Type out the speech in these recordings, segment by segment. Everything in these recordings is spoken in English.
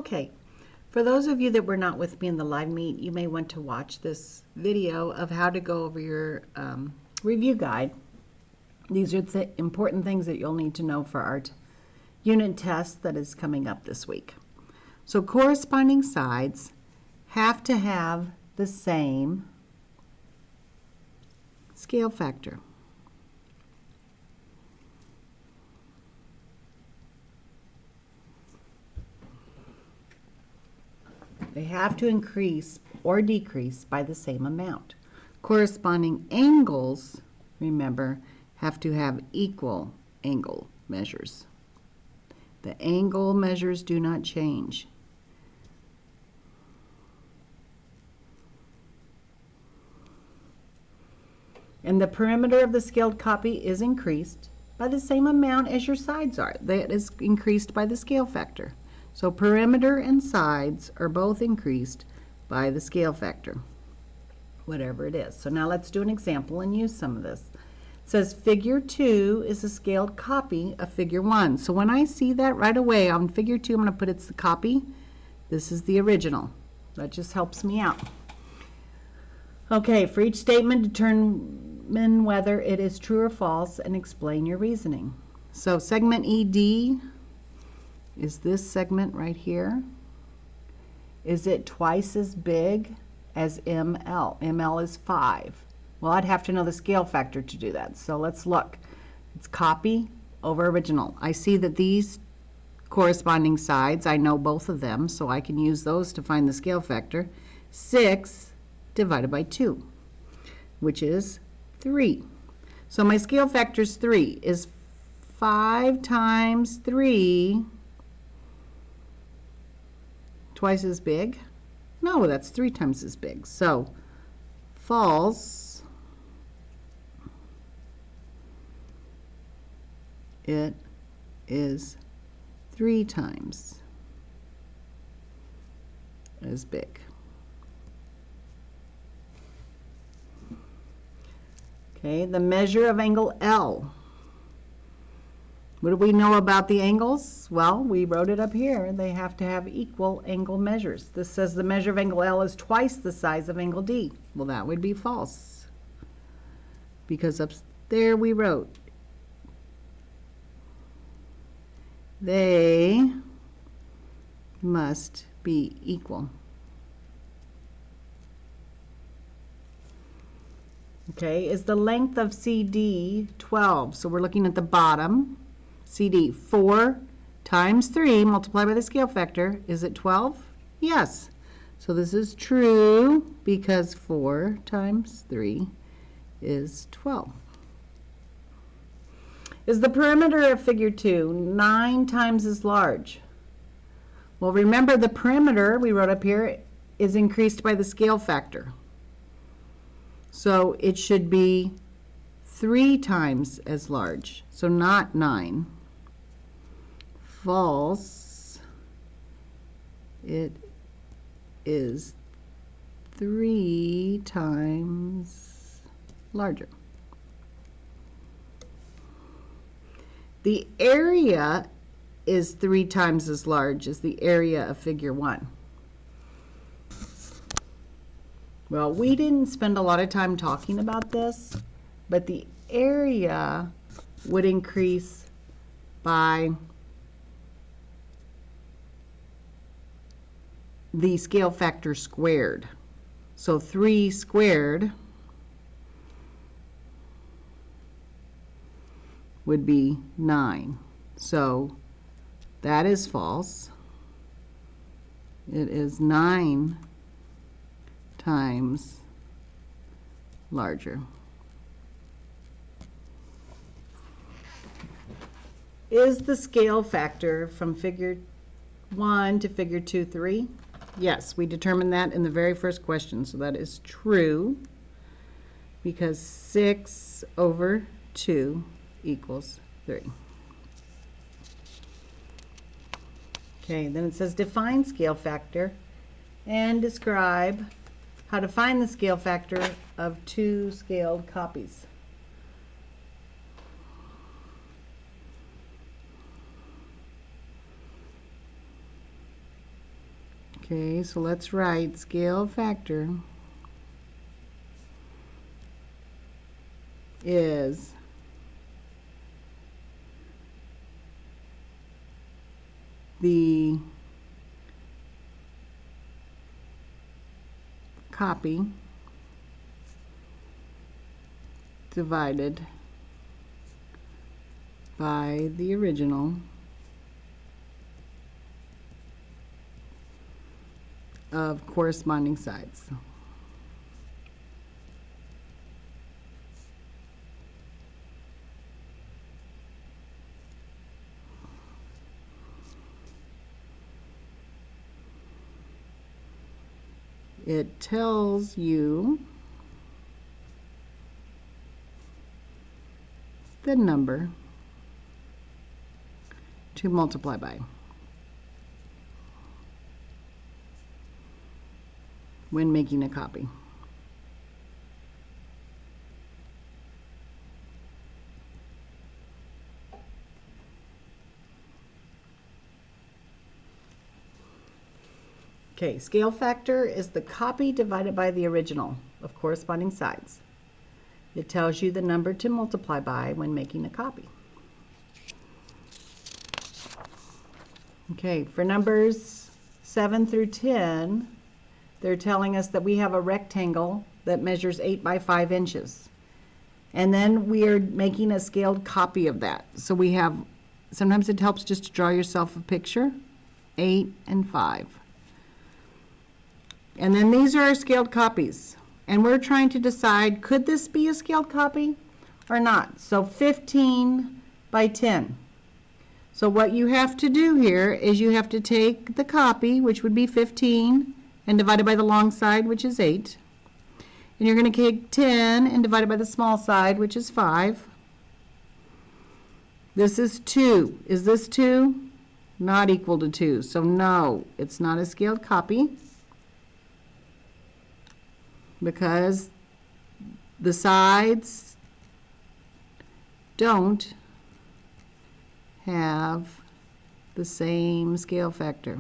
Okay, for those of you that were not with me in the live meet, you may want to watch this video of how to go over your review guide. These are the important things that you'll need to know for our unit test that is coming up this week. So corresponding sides have to have the same scale factor. They have to increase or decrease by the same amount. Corresponding angles, remember, have to have equal angle measures. The angle measures do not change. And the perimeter of the scaled copy is increased by the same amount as your sides are. That is increased by the scale factor. So perimeter and sides are both increased by the scale factor, whatever it is. So now let's do an example and use some of this. It says figure 2 is a scaled copy of figure 1. So when I see that right away on figure 2, I'm going to put it's the copy. This is the original. That just helps me out. Okay, for each statement, determine whether it is true or false and explain your reasoning. So segment ED is this segment right here. Is it twice as big as ML? ML is 5. Well, I'd have to know the scale factor to do that. So let's look. It's copy over original. I see that these corresponding sides, I know both of them, so I can use those to find the scale factor. 6 divided by 2, which is 3. So my scale factor is 3. Is 5 times 3 twice as big? No, that's 3 times as big. So false. It is 3 times as big. Okay, the measure of angle L. What do we know about the angles? Well, we wrote it up here. They have to have equal angle measures. This says the measure of angle L is twice the size of angle D. Well, that would be false, because up there we wrote they must be equal. Okay, is the length of CD 12? So we're looking at the bottom. CD, 4 times 3 multiplied by the scale factor. Is it 12? Yes. So this is true because 4 times 3 is 12. Is the perimeter of figure 2 9 times as large? Well, remember the perimeter we wrote up here is increased by the scale factor. So it should be 3 times as large. So not 9. False. It is 3 times larger. The area is 3 times as large as the area of figure 1. Well, we didn't spend a lot of time talking about this, but the area would increase by the scale factor squared. So 3 squared would be 9. So that is false. It is 9 times larger. Is the scale factor from figure 1 to figure 2 3? Yes, we determined that in the very first question, so that is true, because 6 over 2 equals 3. Okay, then it says define scale factor and describe how to find the scale factor of 2 scaled copies. Okay, so let's write scale factor is the copy divided by the original of corresponding sides. It tells you the number to multiply by when making a copy. Okay, scale factor is the copy divided by the original of corresponding sides. It tells you the number to multiply by when making a copy. Okay, for numbers 7 through 10, they're telling us that we have a rectangle that measures 8 by 5 inches. And then we are making a scaled copy of that. So we have, sometimes it helps just to draw yourself a picture, 8 and 5. And then these are our scaled copies. And we're trying to decide, could this be a scaled copy or not? So 15 by 10. So what you have to do here is you have to take the copy, which would be 15, and divide it by the long side, which is 8. And you're going to take 10 and divide it by the small side, which is 5. This is 2. Is this 2? Not equal to 2. So no, it's not a scaled copy, because the sides don't have the same scale factor.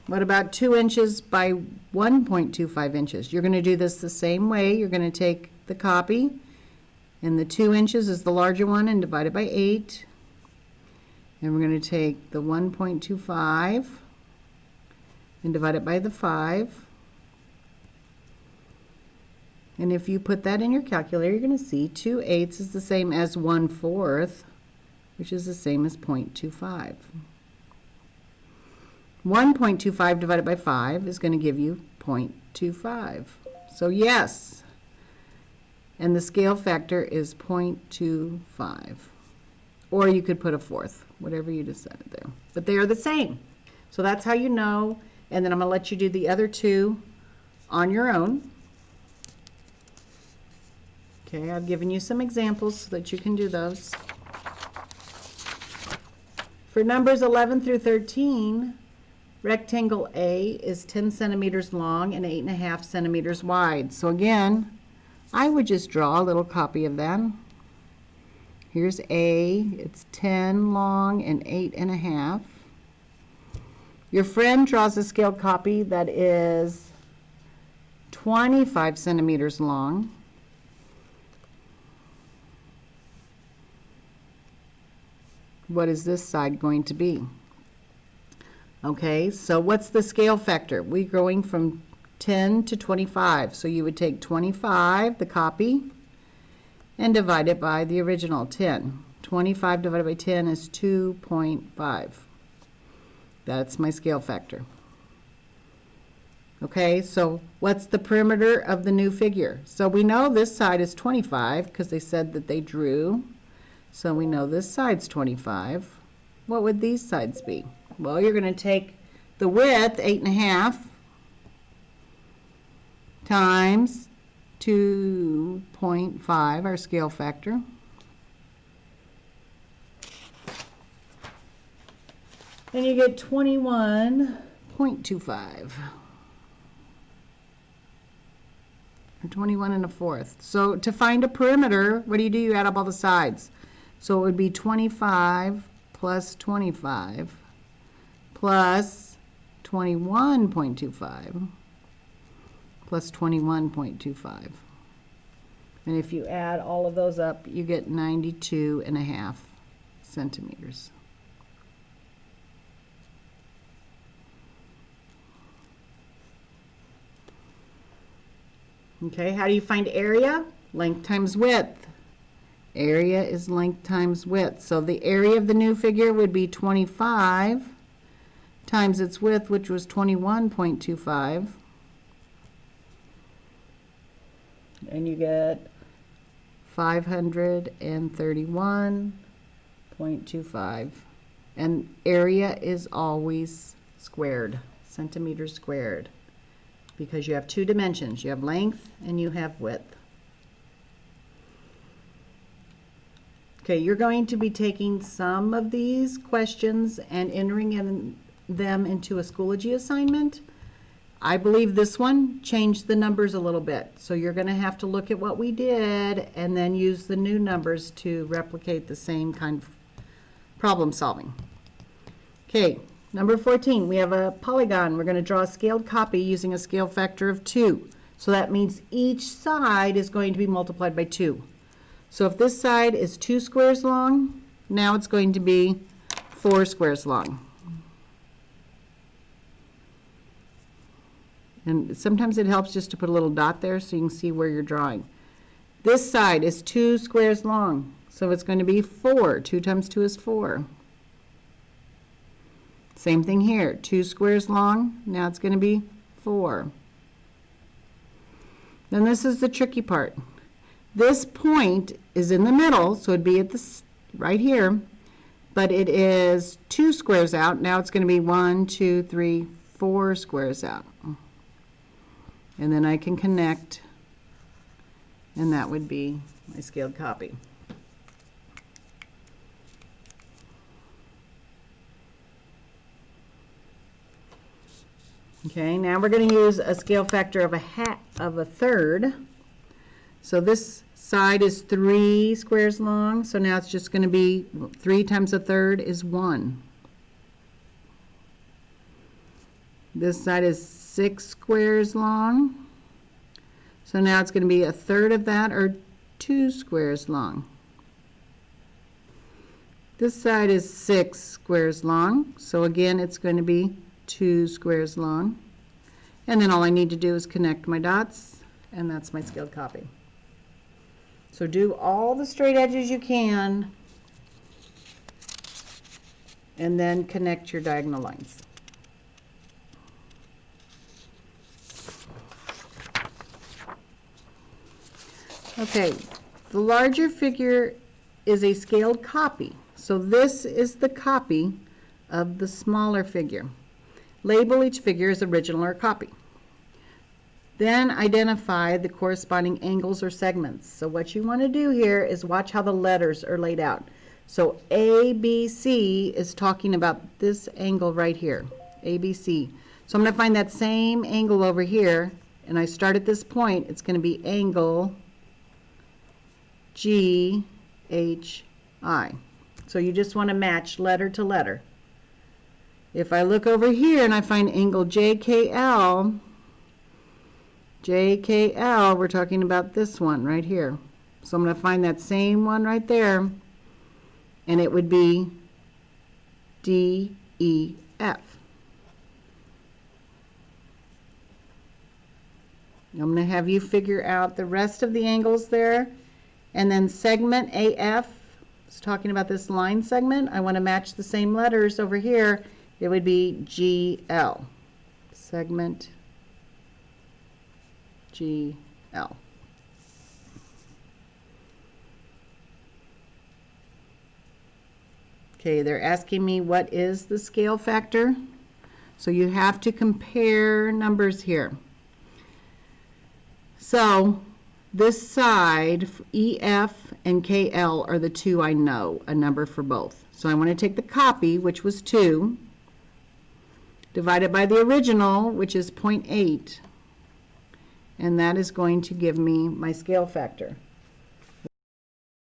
What about 2 inches by 1.25 inches? You're going to do this the same way. You're going to take the copy, and the 2 inches is the larger one, and divide it by 8. And we're going to take the 1.25 and divide it by the 5. And if you put that in your calculator, you're going to see 2/8 is the same as 1/4, which is the same as 0.25. 1.25 divided by 5 is going to give you 0.25. So yes, and the scale factor is 0.25. Or you could put a 1/4, whatever you decided there. But they are the same. So that's how you know. And then I'm going to let you do the other two on your own. Okay, I've given you some examples so that you can do those. For numbers 11 through 13, rectangle A is 10 centimeters long and 8.5 centimeters wide. So again, I would just draw a little copy of that. Here's A, it's 10 long and 8.5. Your friend draws a scaled copy that is 25 centimeters long. What is this side going to be? Okay, so what's the scale factor? We're going from 10 to 25. So you would take 25, the copy, and divide it by the original 10. 25 divided by 10 is 2.5. That's my scale factor. Okay, so what's the perimeter of the new figure? So we know this side is 25 because they said that they drew. So we know this side's 25. What would these sides be? Well, you're going to take the width, 8.5, times 2.5, our scale factor. And you get 21.25. or 21 1/4. So to find a perimeter, what do? You add up all the sides. So it would be 25 plus 25 plus 21.25 plus 21.25. And if you add all of those up, you get 92.5 centimeters. Okay, how do you find area? Length times width. Area is length times width. So the area of the new figure would be 25 times its width, which was 21.25. And you get 531.25. And area is always squared, centimeters squared, because you have two dimensions. You have length and you have width. Okay, you're going to be taking some of these questions and entering them into a Schoology assignment. I believe this one changed the numbers a little bit. So you're going to have to look at what we did and then use the new numbers to replicate the same kind of problem solving. Okay, number 14, we have a polygon. We're going to draw a scaled copy using a scale factor of 2. So that means each side is going to be multiplied by 2. So if this side is 2 squares long, now it's going to be 4 squares long. And sometimes it helps just to put a little dot there so you can see where you're drawing. This side is 2 squares long, so it's going to be 4. 2 times 2 is 4. Same thing here, 2 squares long, now it's going to be 4. Then this is the tricky part. This point is in the middle, so it'd be at this right here, but it is 2 squares out. Now it's going to be 1, 2, 3, 4 squares out. And then I can connect, and that would be my scaled copy. Okay, now we're going to use a scale factor of a third. So this side is 3 squares long, so now it's just going to be 3 times a third is 1. This side is 6 squares long, so now it's going to be a third of that, or 2 squares long. This side is 6 squares long, so again it's going to be 2 squares long. And then all I need to do is connect my dots, and that's my scaled copy. So do all the straight edges you can, and then connect your diagonal lines. Okay, the larger figure is a scaled copy. So this is the copy of the smaller figure. Label each figure as original or copy. Then identify the corresponding angles or segments. So what you want to do here is watch how the letters are laid out. So ABC is talking about this angle right here, ABC. So I'm going to find that same angle over here, and I start at this point. It's going to be angle GHI. So you just want to match letter to letter. If I look over here and I find angle JKL, we're talking about this one right here. So I'm going to find that same one right there, and it would be DEF. I'm going to have you figure out the rest of the angles there, and then segment AF is talking about this line segment. I want to match the same letters over here. It would be GL, segment GL. Okay, they're asking me what is the scale factor. So you have to compare numbers here. So this side, EF and KL are the two I know, a number for both. So I want to take the copy, which was 2, divided by the original, which is 0.8. and that is going to give me my scale factor.